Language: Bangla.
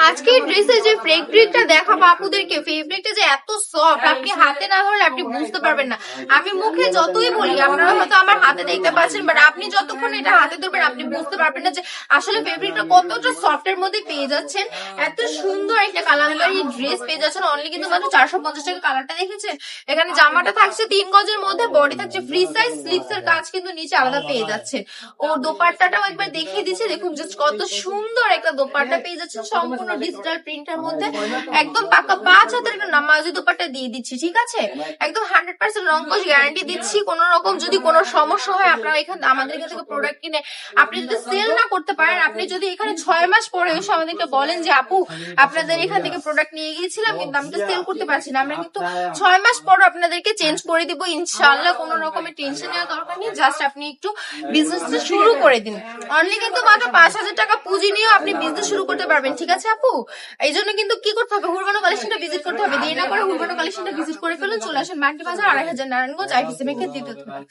আজকে ড্রেসের যে ফেব্রিকটা দেখাবো আপুদেরকে, ফেব্রিকটা যে এত সফট, আপনি হাতে না ধরলে আপনি বুঝতে পারবেন না। আমি মুখে যতই বলি, আপনারা হয়তো আমার হাতে দেখতে পাচ্ছেন, বাট আপনি যতক্ষণ এটা হাতে ধরবেন আপনি বুঝতে পারবেন না যে আসলে ফেব্রিকটা কতটা সফট এর মধ্যে পেয়ে যাচ্ছেন। এত সুন্দর একটা কালামকারী ড্রেস পেয়ে যাচ্ছেন অনলি কিন্তু মাত্র 450 টাকা। কালারটা দেখেছেন? এখানে জামাটা থাকছে 3 গজের মধ্যে, বডি থাকছে ফ্রি সাইজ, স্লিভস এর কাজ কিন্তু নিচে আলাদা পেয়ে যাচ্ছেন। ও দোপাট্টাটাও একবার দেখিয়ে দিচ্ছে, দেখুন জাস্ট কত সুন্দর একটা দোপাট্টা পেয়ে যাচ্ছেন সম্পূর্ণ ডিজিটাল প্রিন্টের মধ্যে। একদম পাকা 5 হাতের একটা নামাজি দোপাট্টা দিয়ে দিচ্ছি, ঠিক আছে? একদম 100% রংকশ গ্যারান্টি দিচ্ছি। কোন রকম যদি কোনো সমস্যা হয়, আপনারা আমাদের এখান থেকে প্রোডাক্ট কিনে আপনি যদি সেল না করতে পারেন, আপনি যদি এখানে 6 মাস পরে এসে আমাদেরকে বলেন যে আপু আপনাদের এখান থেকে প্রোডাক্ট নিয়ে গিয়েছিলাম কিন্তু আমি তো সেল করতে পারছি না, আমরা কিন্তু 6 মাস পর আপনাদেরকে চেঞ্জ করে দিব ইনশাআল্লাহ। কোনো রকমের টেনশন নেওয়ার দরকার নেই, জাস্ট আপনি একটু বিজনেসটা শুরু করে দিন। অনলি কিন্তু মাত্র 5,000 টাকা পুঁজি নিয়েও আপনি বিজনেস শুরু করতে পারবেন, ঠিক আছে আপু? এই জন্য কিন্তু কি করতে হবে, হুরবানো কালেকশনটা ভিজিট করতে হবে। দেরি না করে হুরবানো কালেকশনটা ভিজিট করে ফেলুন। চলে আসেন মার্কেট বাজার 2,500 নারায়ণগঞ্জ আইটিসি ব্যাংকের দ্বিতীয় তলায়।